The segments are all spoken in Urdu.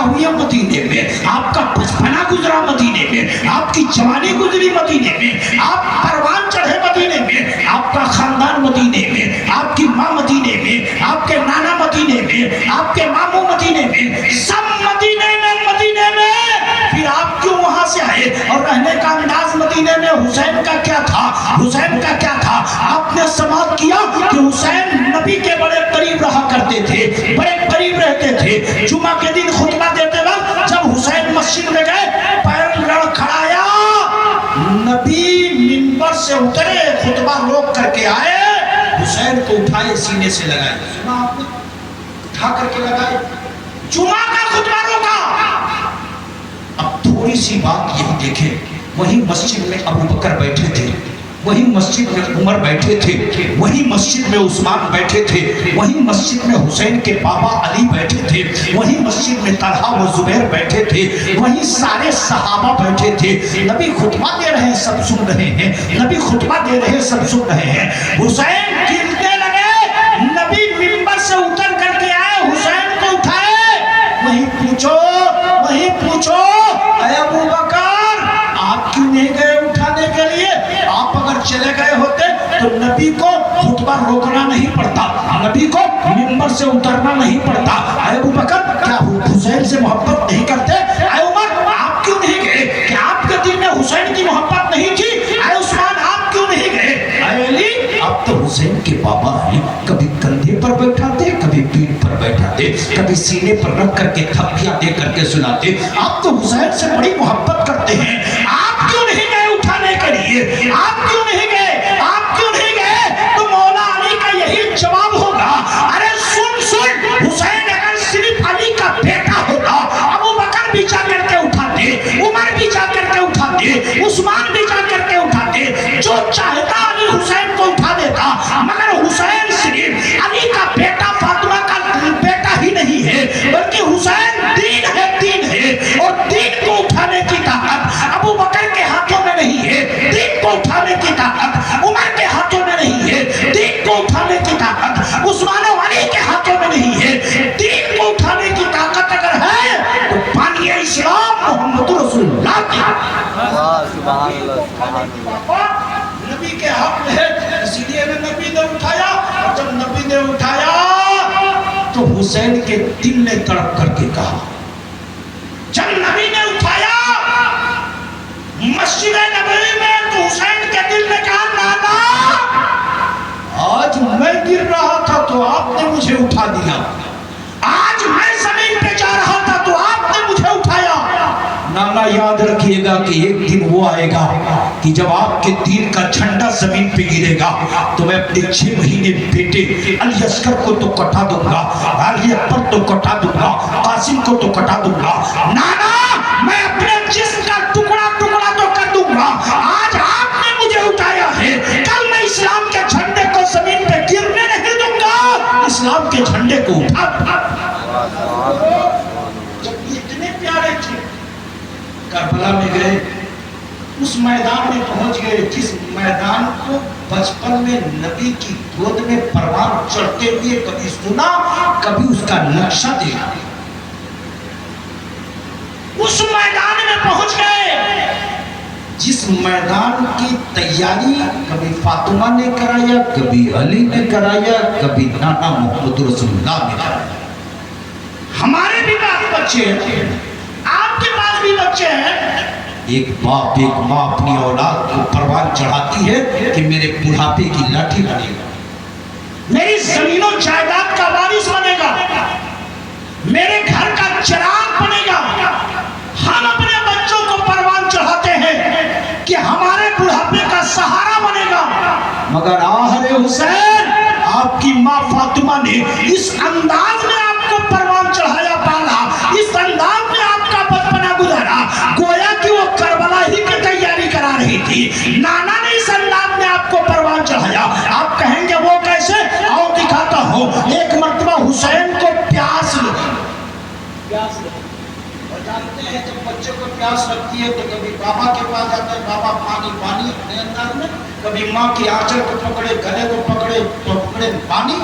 ہوئے مدینے میں، آپ کا بچپنا گزرا مدینے میں، آپ کی جوانی گزری مدینے میں، آپ پروان چڑھے مدینے میں، آپ کا خاندان مدینے میں، آپ کی ماں مدینے میں، آپ کے نانا مدینے میں، آپ کے ماموں مدینے میں، سب مدینے میں پھر آپ کیوں وہاں سے آئے؟ اور رہنے کا انداز مدینے میں حسین کا کیا تھا؟ حسین کا کیا تھا؟ آپ نے سماعت کیا کہ حسین نبی کے بڑے قریب رہا کرتے تھے، بڑے قریب رہتے تھے۔ جمعہ کے دن خطبہ دیتے وقت جب حسین مسجد میں گئے، پیر لڑکھڑایا، نبی منبر سے اترے، خطبہ روک کر کے آئے، حسین کو اٹھائے، سینے سے لگائے، سنا آپ نے؟ اٹھا کر کے لگائے، جمعہ کا خطبہ روکا۔ اب تھوڑی سی بات یہی دیکھیں، وہی مسجد میں ابو بکر بیٹھے تھے، وہی مسجد میں عمر بیٹھے تھے، وہی مسجد میں عثمان بیٹھے تھے، وہی مسجد میں حسین کے بابا علی بیٹھے تھے، وہی مسجد میں طلحہ و زبیر بیٹھے تھے، وہی سارے صحابہ بیٹھے تھے۔ نبی خطبہ دے رہے ہیں، سب سن رہے ہیں، نبی خطبہ دے رہے ہیں، سب سن رہے ہیں۔ حسین گرنے لگے، نبی منبر سے اتر کر کے آئے، حسین کو اٹھائے، وہی پوچھو اے ابو بکر، آپ کیوں نہیں گئے اٹھانے کے لیے؟ آپ اگر چلے گئے ہوتے تو نبی کو خطبہ روکنا نہیں پڑتا، نبی کو منبر سے اترنا نہیں پڑتا۔ اے ابو بکر، کیا حسین سے محبت نہیں کرتے؟ اے عمر، آپ کیوں نہیں گئے؟ کیا آپ کے دل میں حسین کی محبت نہیں تھی؟ اے عثمان، آپ کیوں نہیں گئے؟ اے علی، آپ تو حسین کے بابا ہیں، کبھی کندھے پر بیٹھاتے، کبھی پیٹھ پر بیٹھاتے، کبھی سینے پر رکھ کر کے تھپیاں دے کر کے سناتے، آپ تو حسین سے بڑی محبت کرتے ہیں، آپ کیوں نہیں گئے اٹھانے کے لیے؟ آپ کیوں نہیں گئے؟ آپ کیوں نہیں گئے؟ تو مولا علی کا یہی جواب ہوگا، ارے سن، حسین اگر صرف علی کا بیٹا ہوتا، ابو بکر بھی جا کر کے اٹھاتے، عمر بھی جا کر کے اٹھاتے، عثمان بھی جا کر کے اٹھاتے، جو چاہتا علی حسین کو اٹھا دیتا، مگر حسین صرف علی کا بیٹا، فاطمہ کا بیٹا ہی نہیں ہے، بلکہ حسین دین ہے، اور دین کو اٹھانے کی طاقت ابو بکر کے ہاتھوں میں نہیں ہے، دین کو اٹھانے کی طاقت عمر کے ہاتھوں میں نہیں ہے، دین کو اٹھانے کی طاقت عثمان و علی کے ہاتھوں میں نہیں ہے، دین کو اٹھانے کی طاقت اگر ہے تو بانی اسلام محمد رسول اللہ کی نبی کے حق میں ہے، اسی لیے نبی نے اٹھایا، اور جب نبی نے اٹھایا تو حسین کے دل نے تڑپ کر کے کہا، جب نبی نے اٹھایا مسجد نبوی میں تو حسین کے دل نے کہا، نانا آج میں گر رہا تھا تو آپ نے مجھے اٹھا دیا، آج میں زمین پہ جا رہا تھا تو آپ نے مجھے اٹھایا۔ نانا یاد رکھیے گا کہ ایک دن وہ آئے گا کہ جب آپ کے دین کا جھنڈا زمین پہ گرے گا تو میں اپنے 6 مہینے بیٹے علی اصغر کو تو کٹا دوں گا، علی اکبر تو کٹا دوں گا، قاسم کو تو کٹا دوں گا، نانا میں اپنے جسم کا ٹکڑا ٹکڑا تو کر دوں گا، آج آپ نے مجھے اٹھایا ہے، کل میں اسلام کے جھنڈے کو زمین پہ گرنے نہیں دوں گا، اسلام کے جھنڈے کو اٹھا دوں گا۔ جب اتنے پیارے تھے، کربلا میں گئے، اس میدان میں پہنچ گئے جس میدان کو بچپن میں نبی کی گود میں پروان چڑھتے ہوئے کبھی سنا، کبھی اس کا نقشہ دیکھا، اس میدان میں پہنچ گئے جس میدان کی تیاری کبھی فاطمہ نے کرایا، کبھی علی نے کرایا، کبھی نانا محمد رسول اللہ نے کرایا۔ ہمارے بھی پاس بچے ہیں، آپ کے پاس بھی بچے ہیں، ایک باپ ایک ماں اپنی اولاد کو پروان چڑھاتی ہے کہ میرے بڑھاپے کی لاٹھی بنے گا، میری زمین و جائیداد کا وارث بنے گا، میرے گھر کا چراغ بنے گا۔ ہم اپنے بچوں کو پروان چڑھاتے ہیں کہ ہمارے بڑھاپے کا سہارا بنے گا، مگر آخر حسین آپ کی ماں فاطمہ نے اس انداز میں آپ کو پروان چڑھایا، پالا، اس انداز میں آپ کا بچپنا گزارا، گویا کہ وہ کربلا ہی کی تیاری کرا رہی تھی، نانا نے اس انداز میں آپ کو پروان چڑھایا۔ آپ کہیں گے وہ کیسے؟ آؤ دکھاتا ہوں۔ ایک مرتبہ حسین کو پیاس لگی، اور جانتے ہیں جب بچے کو پیاس لگتی ہے تو کبھی بابا کے پاس جاتا ہے، بابا پانی پانی اپنے انداز میں، کبھی ماں کی آنچل کو پکڑے، گلے کو پکڑے پانی،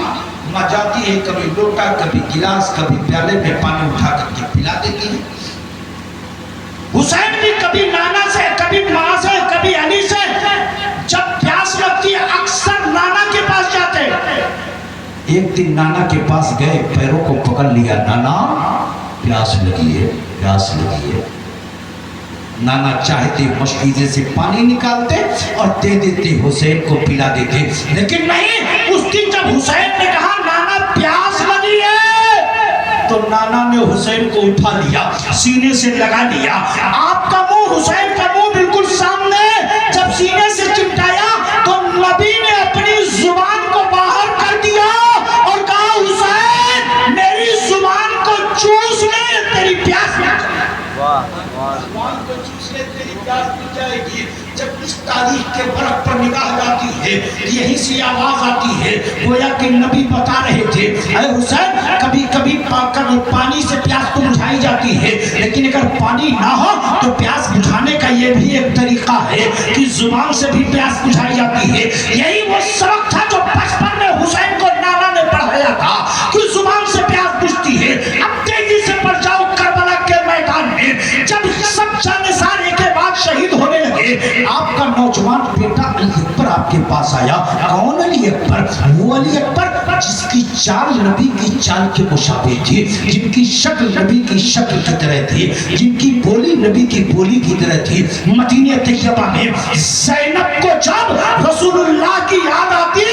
ماں جاتی ہے، کبھی لوٹا، کبھی گلاس، کبھی پیالے میں پانی اٹھا کر کے پلا دیتی ہے۔ ایک دن نانا کے پاس گئے, پیروں کو پکڑ لیا, نانا پیاس لگی ہے, پیاس لگی ہے. نانا چاہتے مشکیزے سے پانی نکالتے اور دے دیتے, حسین کو پلا دیتے, لیکن نہیں. اس دن جب حسین نے کہا نانا پیاس لگی ہے, تو نانا نے حسین کو اٹھا لیا, سینے سے لگا لیا. آپ کا منہ, حسین کا منہ بالکل سامنے, جب سینے سے چمٹایا تو نبی نے اپنی زبان کو باہر کر دیا اور کہا حسین میری زبان کو چوس لے, تیری پیاس نہ جائے. زبان کو چوس لے, تیری پیاس مٹ جائے گی. جب اس تاریخ کے برق پر نگاہ جاتی ہے, یہی سی آواز آتی ہے, گویا کہ نبی بتا رہے تھے اے حسین کبھی کبھی پانی سے پیاس تو بجھائی جاتی ہے, لیکن اگر پانی نہ ہو تو پیاس بجھانے کا یہ بھی ایک طریقہ ہے کہ زبان سے بھی پیاس بجھائی جاتی ہے. یہی وہ سبق تھا جو بچپن میں حسین کو نانا نے پڑھایا تھا کہ زبان سے پیاس بجھتی ہے. اب تیزی سے پڑھ جاؤ کربلا کے میدان میں. جب سب جانسار ایک کے بعد شہید ہونے لگے, آپ کا نوجوان بیٹا علی اکبر آپ کے پاس آیا. کون علی اکبر؟ وہ علی اکبر جس کی چال نبی کی چال کے مشابہ تھی, جن کی شکل نبی کی شکل کی طرح تھی, جن کی بولی نبی کی بولی کی طرح تھی. مدینہ طیبہ میں زینب کو جب رسول اللہ کی یاد آتی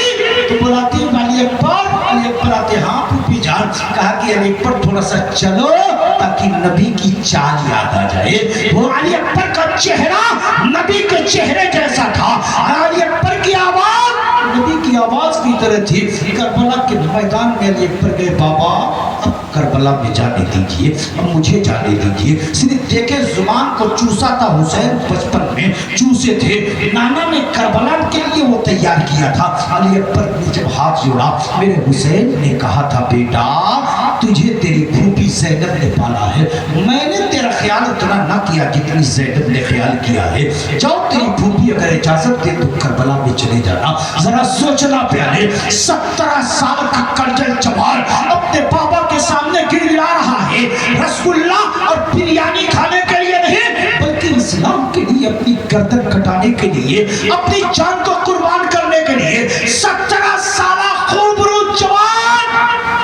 تو بلاتی علی اکبر. علی اکبر آتے, ہاں پھوپھی جان. کہا کہ علی اکبر تھوڑا سا چلو تاکہ نبی کی چال یاد آ جائے. وہ علی اکبر کا چہرہ نبی کے چہرے جیسا تھا, علی اکبر کی آواز نبی کی آواز کی طرح تھی. کربلا کے میدان میں علی اکبر گئے, بابا اب کربلا میں جانے دیجئے, اب مجھے جانے دیجئے. صرف دیکھے زبان کو چوسا تھا حسین, بچپن میں چوسے تھے. نانا نے کربلا کے لیے وہ تیار کیا تھا. علی اکبر نے جب ہاتھ جوڑا, میرے حسین نے کہا تھا بیٹا تجھے تیری پھوپھی زینب نے پالا ہے, میں نے تیرا خیال اتنا نہ کیا جتنی زینب نے خیال کیا ہے. جاؤ تیری پھوپھی اگر اجازت دے تو کربلا میں چلے جانا. ذرا سوچنا پیارے, 17 سال کا کرجل جوان اپنے بابا کے سامنے گر گرا رہا ہے, رس گلہ اور بریانی کھانے کے لیے نہیں بلکہ اسلام کے لیے, اپنی گردن کٹانے کے لیے, اپنی جان کو قربان کرنے کے لیے. 17 سالہ خوبرو جوان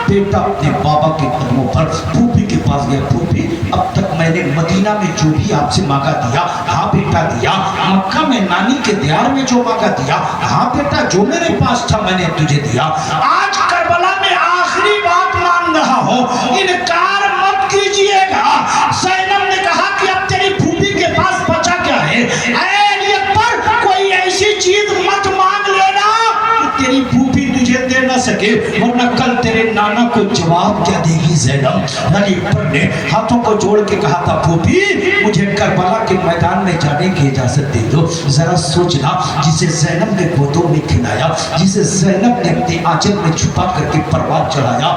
بیٹا اپنے بابا کے قدموں پر پھوپھی کے پاس گیا. پھوپھی اب تک میں نے مدینہ میں جو بھی آپ سے مانگا دیا, ہاں بیٹا دیا. مکہ میں نانی کے دیار میں جو مانگا دیا, ہاں بیٹا جو میرے پاس تھا میں نے تجھے دیا. آج کربلا میں آخری بات مانگ رہا ہوں, انکار مت کیجئے گا. زینب نے کہا کہ اب تیری پھوپھی کے پاس بچا کیا ہے, اے علی اکبر کوئی ایسی چیز مت مانگ لینا کہ تیری پھوپھی تجھے دے نہ سکے, ورنہ کل تیرے نانا کو جواب کیا دے گی زینب. علی اکبر نے ہاتھوں کو جوڑ کے کہا تھا پھوپھی مجھے کربلا کے میدان میں جانے کی اجازت دے دو. ذرا سوچنا, جسے زینب نے گودوں میں کھلایا, جسے زینب نے اپنے آنچل میں چھپا کر کے پروان چڑھایا,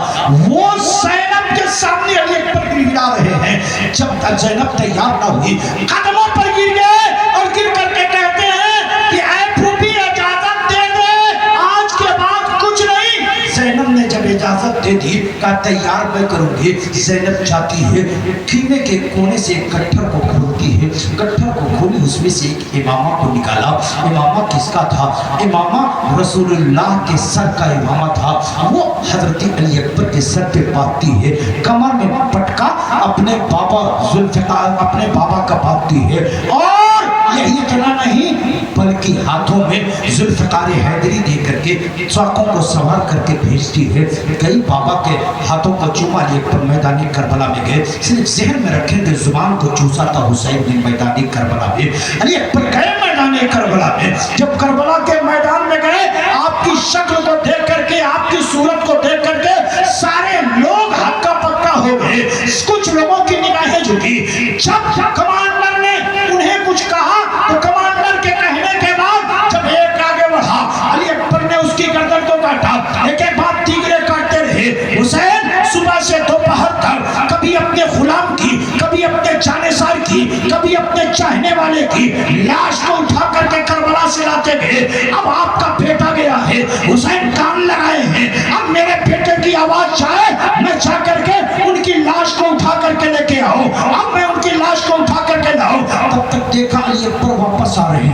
وہ زینب کے سامنے علی اکبر گرا رہے ہیں. جب زینب تیار نہ ہوئی قدموں پر گر گئے اور گر کر کے کہتے ہیں کہ اے پھوپھی اجازت دے دے, آج کے بعد کچھ نہیں. زینب نے جب اجازت دے دی کہا تیار میں کروں گی. زینب چاہتی ہے کینے کے کونے سے ایک گٹھر کو کھولتی ہے, گٹھر کو کھولی, اس میں سے ایک امامہ کو نکالا. امامہ کس کا تھا؟ امامہ رسول اللہ کے سر کا امامہ تھا. وہ حضرت علی اکبر کے سر پہ باندھتی ہے, کمر میں پٹکا اپنے بابا ذوالفقار اپنے بابا کا باندھتی ہے. اور یہی اتنا نہیں بلکہ ہاتھوں میں ذوالفقار حیدری دے کر کے چاقوں کو سوار کر کے بھیجتی ہے. کئی بابا کے ہاتھوں کو چوما علی اکبر میدانی کربلا میں گئے. صرف ذہن میں رکھیں کہ زبان کو چوسا تھا حسین نے میدانی کربلا میں. علی اکبر گئے میدانی کربلا میں. جب کربلا کے میدان میں گئے, آپ کی شکل کو دیکھ کر کے, آپ کی صورت کو دیکھ کر کے سارے لوگ ہکا پکا ہو گئے. کچھ لوگوں کی نگاہیں جھکی. جب کمانڈر نے انہیں کچھ کہا تو کمانڈر کے کہنے کے بعد جب ایک آگے بڑھا, علی اکبر نے اس کی گردن کو کاٹا. ایک ایک بات تیغرے کاٹتے رہے. حسین صبح سے دوپہر تک کبھی اپنے غلام کی, کبھی اپنے جانثار کی, کبھی اپنے چاہنے والے کی لاش کو اٹھا کر کے کربلا سے لاتے گئے. اب آپ کا بیٹا گیا ہے, حسین کان لگائے ہیں, اب میرے بیٹے کی آواز جائے, میں جا کر کے ان کی لاش کو اٹھا کر کے لے کے آؤں. اب میں ان کی لاش کو اٹھا کر کے لاؤں. تب تک دیکھا علی اکبر واپس آ رہے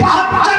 72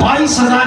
22,000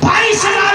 22,000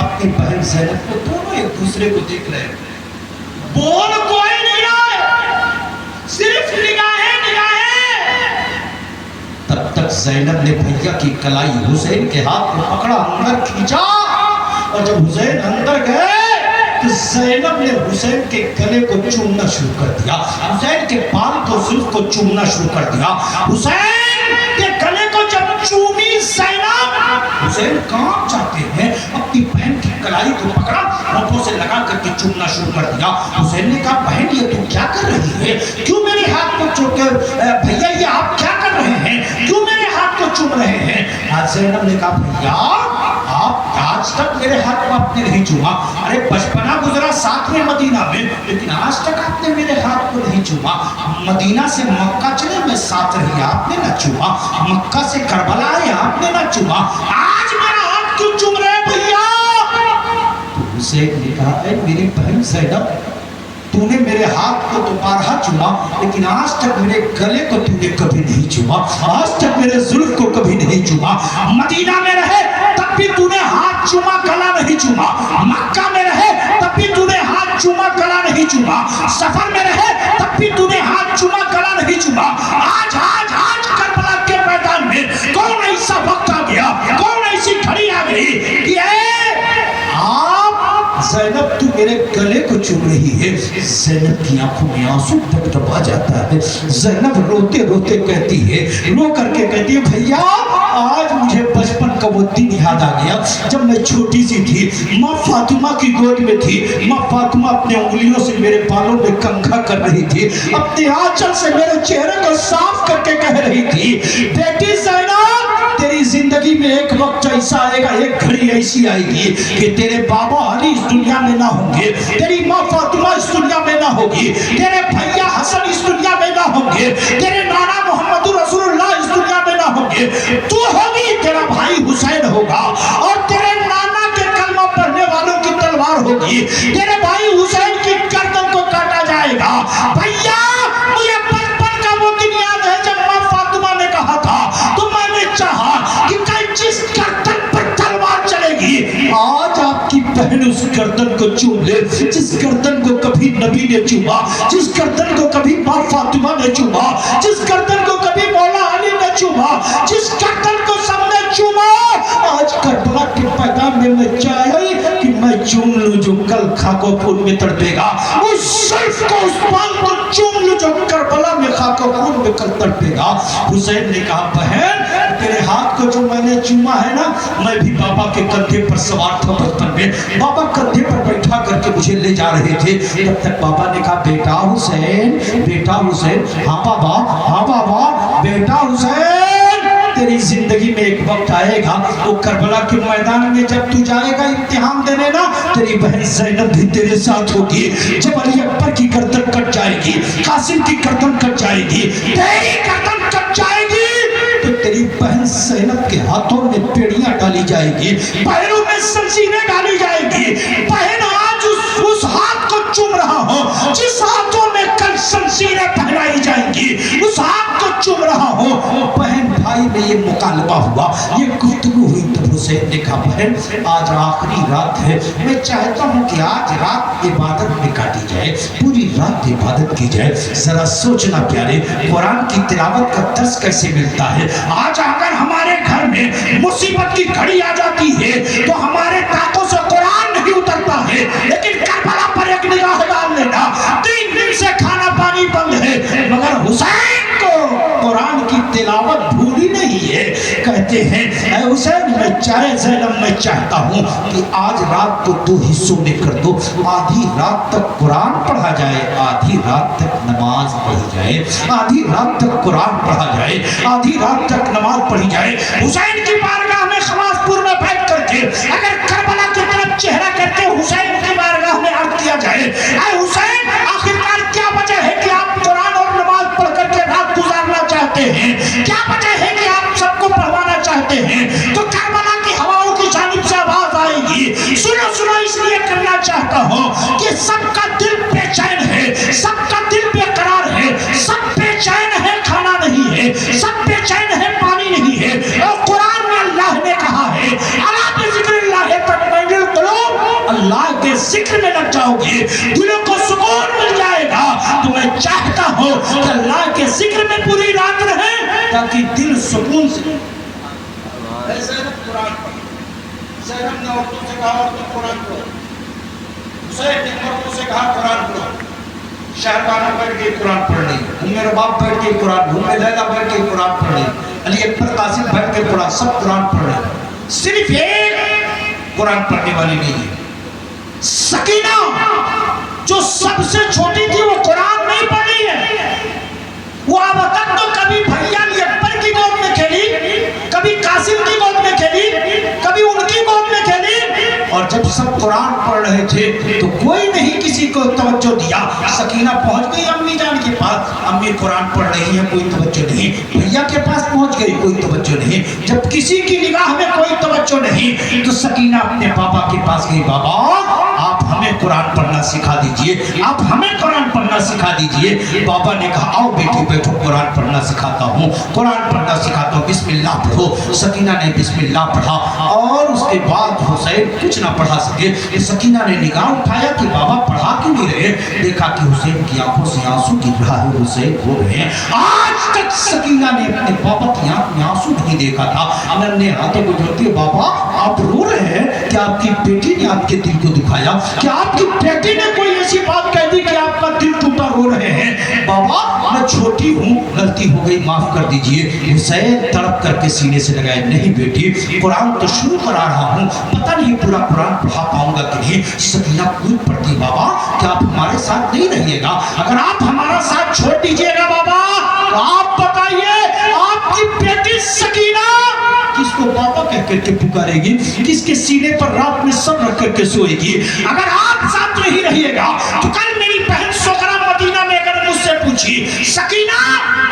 اپنی بہن زینب کو، دونوں ایک دوسرے کو دیکھ رہے ہیں، بول کوئی نہیں رہا ہے، صرف نگاہیں نگاہیں۔ تب تک زینب نے بھیا کی کلائی حسین کے ہاتھ کو پکڑا، اندر کھینچا، اور جب حسین اندر گئے تو زینب نے حسین کے گلے کو چومنا شروع کر دیا، حسین کے بال کو زلف کو چومنا شروع کر دیا۔ حسین کے گلے کو جب چومی زینب، حسین کہاں چاہتے ہیں، اپنی بہن کی کلائی کو پکڑا، ہونٹوں سے لگا کر کے چومنا شروع کر دیا۔ حسین نے کہا بہن یہ تو کیا کر رہی ہے، کیوں میرے ہاتھ کو چوم کر، بھیا یہ آپ کیا کر رہے ہیں، کیوں میرے ہاتھ کو چوم رہے ہیں؟ آج زینب نے کہا بھیا آپ آج تک میرے ہاتھ کو آپ نے نہیں چوما، ارے بچپنا گزرا ساتھ میں مدینہ میں، لیکن آج تک آپ نے میرے ہاتھ کو نہیں چوما۔ مدینہ سے مکہ چلے میں ساتھ رہی، آپ نے نہ چوما، مکہ سے کربلا آئے آپ نے نہ چوما، آج میرا ہاتھ کیوں چوم رہے بھیا؟ تو حسین نے کہا اے میری بہن زینب، تو نے میرے ہاتھ کو تو بارہا چوما، لیکن آج تک میرے گلے کو تو نے کبھی نہیں چوما، آج تک میرے زلف کو کبھی نہیں چوما۔ مدینہ میں رہے تب بھی تو نے ہاتھ چوما، گلا نہیں چوما، مکہ میں رہے تب بھی تو نے ہاتھ چوما، گلا نہیں چوما، سفر میں رہے تب بھی تو نے ہاتھ چوما، گلا نہیں چوما۔ آج آج آج کربلا کے میدان میں کون ایسا وقت آ گیا، کون ایسی گھڑی آ گئی کہ زینب تو میرے گلے کو چوم رہی ہے؟ زینب کی آنکھوں میں آنسو ٹپ ٹپا جاتا ہے، زینب روتے روتے کہتی ہے، رو کر کے کہتی ہے بھیا آج مجھے بچپن کا وہ دن یاد آ گیا جب میں چھوٹی سی تھی، ماں فاطمہ کی گود میں تھی، ماں فاطمہ اپنے انگلیوں سے میرے بالوں میں کنگھا کر رہی تھی، اپنے آنچل سے میرے چہرے کو صاف کر کے کہہ رہی تھی بیٹی زینب تیری زندگی میں ایک وقت ایسا آئے گا، ایک گھڑی ایسی آئے گی کہ تیرے بابا علی اس دنیا میں نہ ہوں گے، تیری ماں فاطمہ اس دنیا میں نہ ہوگی، تیرے بھیا حسن اس دنیا میں نہ ہوں گے، تیرے نانا محمد رسول اللہ اس دنیا میں نہ ہوں گے، تو ہوگی، تیرا بھائی حسین ہوگا، اور تیرے نانا کے کلمہ پڑھنے والوں کی تلوار ہوگی، تیرے بھائی حسین کی گردن کو کاٹا جائے گا۔ بھیا مجھے بچپن کا وہ دن یاد ہے جب ماں فاطمہ نے کہا تھا تو میں نے چاہا کہ جس گردن پر تلوار چلے گی آج آپ کی بہن اس گردن کو چوم لے، جس گردن کو کبھی نبی نے چوما، جس گردن کو کبھی ماں فاطمہ نے چوما، جس گردن کو کبھی مولا علی نے چوما، جس گردن کو سب نے چوما، آج کربلا کے پیغام میں میں چاہیے کہ میں چوم لوں جو کل خاک و خون میں تڑپے گا، اس زلف کو اس بال کو چوم لوں جو کربلا میں خاک و خون میں کل تڑپے گا۔ حسین نے کہا بہن تیرے ہاتھ کو جو میں نے چوما ہے نا، میں بھی بابا کے کندھے پر سوار تھا بچپن میں، بابا کندھے پر بیٹھا کر کے مجھے لے جا رہے تھے، تب تک بابا نے کہا بیٹا حسین، بیٹا حسین، ہاں بابا، ہاں بابا، بیٹا حسین تیری زندگی میں ایک وقت آئے گا، وہ کربلا کے میدان میں جب تو جائے گا امتحان دینے نا، تیری بہن زینب بھی تیرے ساتھ ہوگی، جب علی اکبر کی گردن کٹ جائے گی، قاسم کی گردن کٹ جائے گی، تیری گردن کٹ جائے گی، تو تیری بہن زینب کے ہاتھوں میں پیڑیاں ڈالی جائے گی، پیروں میں زنجیریں ڈالی جائے گی۔ بہن آج اس ہاتھ کو چوم رہا ہوں جس ہاتھوں میں کل زنجیریں پہنائی جائیں گی، اس ہاتھ کو چوم رہا ہوں۔ بہن بھائی میں یہ مکالمہ ہوا، یہ گفتگو ہوئی، تب حسین نے کہا بہن آج آخری رات ہے، میں چاہتا ہوں کہ آج رات عبادت میں کاٹی جائے، پوری رات عبادت کی جائے۔ ذرا سوچنا پیارے قرآن کی تلاوت کا درس کیسے ملتا ہے۔ آج اگر ہمارے گھر میں مصیبت کی گھڑی آ جاتی ہے تو ہمارے طاقتوں سے قرآن نہیں اترتا ہے، لیکن کربلا پر ایک نگاہ ڈال لینا، 3 دن سے کھانا پانی بند ہے، مگر حسین کو قرآن کی تلاوت بھولی نہیں ہے۔ کہتے ہیں اے حسین میں چاہے زینب میں چاہتا ہوں کہ آج رات کو 2 حصوں میں کر دو، آدھی رات تک قرآن پڑھا جائے، آدھی رات تک نماز پڑھی جائے، آدھی رات تک قرآن پڑھا جائے، آدھی رات تک نماز پڑھی جائے۔ حسین کی بارگاہ میں خلاص پور میں بیٹھ کر کے اگر کربلا کی طرف چہرہ کر کے حسین کی بارگاہ میں عرض کیا جائے اے حسین آخرکار کیا وجہ ہے کہ آپ قرآن اور نماز پڑھ کر کے رات گزارنا چاہتے ہیں، کیا وجہ ہے کہ آپ سب کو پڑھوانا چاہتے ہیں، تو کربلا کی ہواؤں کی جانب سے آواز آئے گی سنو سنو، اس لیے کرنا چاہتا ہوں کہ سب کا دل بے چین ہے، سب کا دل بے قرار ہے، سب بے چین ہے، کھانا نہیں ہے، سب بے چین ہے، پانی نہیں ہے، اور قرآن میں اللہ نے کہا ہے الا بذکر اللہ ذکر میں لگ جاؤ گے دلوں کو سکون مل جائے گا. تو میں چاہتا ہوں کہ اللہ کے ذکر میں پوری رات رہے تاکہ دل سکون سے. قرآن پڑھو. زینب نے عورتوں سے کہا عورتوں قرآن پڑھو. حسین نے عورتوں سے کہا قرآن پڑھو. شہربانہ بیٹھ کے قرآن پڑھنی, میرے باپ بیٹھ کے قرآن, لیلا بیٹھ کے قرآن پڑھنی, علی اکبر قاسم بیٹھ کے قرآن, سب قرآن پڑھ رہے ہیں. صرف ایک قرآن پڑھنے والی نہیں ہے, سکینہ جو سب سے چھوٹی تھی وہ قرآن نہیں پڑھ رہی ہے. وہ اب تک تو کبھی بھیا علی اکبر کی گود میں کھیلی, کبھی قاسم کی گود میں کھیلی, کبھی ان کی گود میں کھیلی, اور جب سب قرآن پڑھ رہے تھے تو کوئی نہیں کسی کو توجہ دیا. سکینہ پہنچ گئی امی جان کے پاس, امی قرآن پڑھ رہی ہیں, کوئی توجہ نہیں. بھیا کے پاس پہنچ گئی, کوئی توجہ نہیں. جب کسی کی نگاہ میں کوئی توجہ نہیں تو سکینہ اپنے بابا کے پاس گئی. بابا آپ ہمیں قرآن پڑھنا سکھا دیجئے, آپ ہمیں قرآن پڑھنا سکھا دیجئے. بابا نے کہا آؤ بیٹی بیٹھو, قرآن پڑھنا سکھاتا ہوں, قرآن پڑھنا سکھاتا ہوں, بسم اللہ پڑھو. سکینہ نے بسم اللہ پڑھا اور اس کے بعد حسین کچھ نہ پڑھا سکے. سکینہ نے نگاہ اٹھایا کہ بابا پڑھا کیوں نہیں رہے, دیکھا کہ حسین کی آنکھوں سے آنسو گر رہا ہے, حسین رو رہے ہیں. آج تک سکینہ نے اپنے بابا کی آنکھ میں آنسو نہیں دیکھا تھا. اپنے ہاتھوں کو جوڑتی ہے, بابا آپ رو رہے ہیں, کیا آپ کی بیٹی نے آپ کے دل کو دکھایا, کیا آپ کی بیٹی نے کوئی ایسی بات کہہ دی کہ آپ کا دل ٹوٹا, رو رہے ہیں. بابا میں چھوٹی ہوں, غلطی ہو گئی, معاف کر دیجئے. حسین تڑپ کر کے سینے سے لگائے, نہیں بیٹی قرآن تو شروع کرا رہا ہوں, پتہ نہیں پورا قرآن پڑھا پاؤں گا کہ نہیں. سکینہ کود پڑتی, بابا کیا آپ ہمارے ساتھ نہیں رہیے گا, اگر آپ ہمارا ساتھ چھوڑ دیجئے گا بابا تو آپ بتائیے آپ کی بیٹی سکینہ کس کو بابا کہہ کر کے پکارے گی, کس کے سینے پر رات میں سر رکھ کر کے سوئے گی. اگر آپ ساتھ نہیں رہیے گا تو کل میری بہن سغرا مدینہ میں اگر مجھ سے پوچھی سکینہ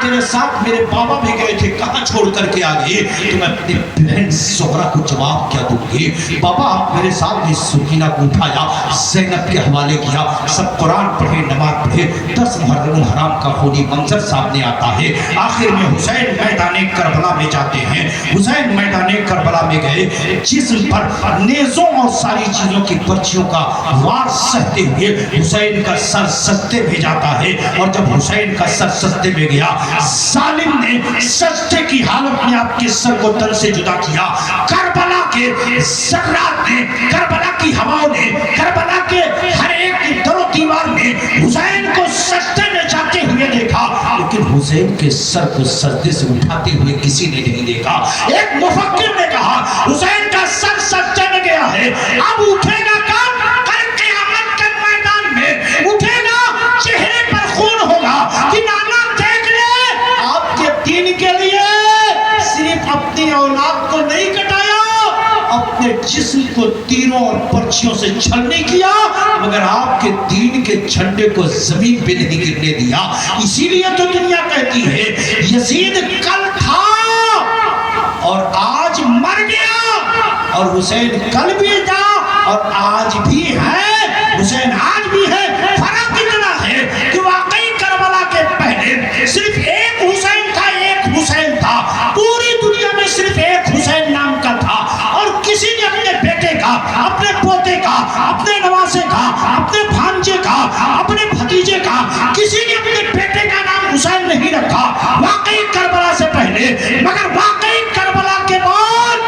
تیرے ساتھ میرے بابا بھی گئے تھے, کہاں چھوڑ کر کے آ گئے, تو میں اپنی بہن سغرا کو جواب کیا دوں گی, بابا آپ میرے ساتھ بھی. سکینہ کو اٹھایا, زینب کے حوالے کیا, سب قرآن پڑھے, نماز پڑھے. 10 محرم حرام کا خونی منظر سامنے آتا ہے. آخر میں حسین میدان کربلا میں جاتے ہیں. حسین میدان کربلا میں گئے, جسم پر نیزوں اور ساری چیزوں کی پرچیوں کا وار سہتے ہوئے حسین کا سر سجدے میں جاتا ہے. اور جب حسین کا سر سجدے میں گیا, ظالم نے سجدے کی حالت میں آپ کے سر کو تن سے جدا کیا. کربلا کے ذرات نے, کربلا کی ہواؤں نے, کربلا کے ہر ایک در و دیوار نے حسین کو سجدے میں جاتے ہوئے دیکھا, لیکن حسین کے سر کو سجدے سے اٹھاتے ہوئے کسی نے نہیں دیکھا. ایک مفکر نے کہا حسین کا سر سجدے میں گیا ہے, اب اٹھے گا کب, کل قیامت کے میدان میں اٹھے گا, چہرے پر خون ہوگا کہ نانا دیکھ لے آپ کے دین کے لیے صرف اپنی اولاد کو نہیں کٹایا, اپنے جسم کو تیروں اور پرچیوں سے چھلنے کیا, مگر آپ کے دین کے جھنڈے کو زمین پہ نہیں گرنے دیا. اسی لیے تو دنیا کہتی ہے یزید کل تھا اور آج مر گیا, اور حسین کل بھی تھا اور آج بھی ہے. حسین آج بھی ہے. فرق اتنا ہے کہ واقعی کربلا کے پہلے صرف ایک حسین تھا, ایک حسین تھا, پوری دنیا میں صرف ایک حسین نام کا تھا, اور کسی نے اپنے بیٹے کا, اپنے پوتے کا, اپنے نواسے کا, اپنے بھانجے کا, اپنے بھتیجے کا, کسی نے اپنے بیٹے کا نام حسین نہیں رکھا واقعی کربلا سے پہلے, مگر واقعی کربلا کے بعد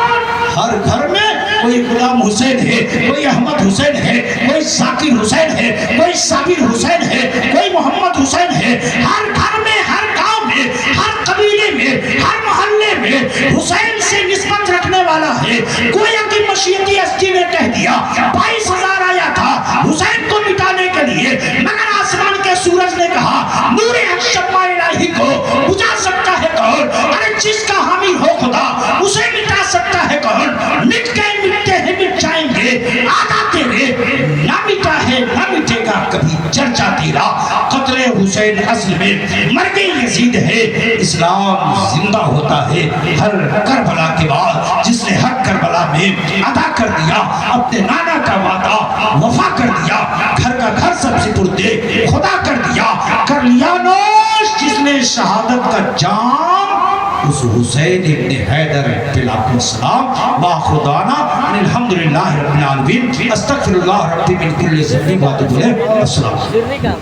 ہر گھر میں کوئی غلام حسین ہے, کوئی احمد حسین ہے, کوئی ذاکر حسین ہے, کوئی صابر حسین ہے, کوئی محمد حسین ہے. ہر گھر میں, ہر گاؤں میں, ہر قبیلے میں, ہر محلے میں حسین سے نسبت رکھنے والا ہے. گویا کہ مشیتی ہستی نے کہہ دیا 22,000 آیا تھا حسین کو مٹانے کے لیے, مگر آسمان کے سورج نے کہا نور شمع الہی کو بجھا سکتا ہے کون, ارے جس کا حامی ہو خدا اسے مٹا سکتا ہے کون. مٹ گئے, مٹتے ہیں, مٹ جائیں گے, آدھا تیرے, نہ مٹا ہے نہ مٹے گا کبھی چرچا تیرا. قتل حسین اصل میں مرگ یزید ہے. اسلام زندہ ہوتا ہے ہر کربلا کے بعد, جس نے ہر کربلا میں ادا کر دیا اپنے نانا کا وعدہ, وفا کر دیا, گھر کا گھر سب سے خدا کر دیا, کر لیا نوش, جس نے شہادت کا جام اس حسین ابن حیدر علیہ السلام وآخر دعوانا الحمدللہ رب العالمین استغفر اللہ ربی من کل ذنب واتوب الیہ. السلام.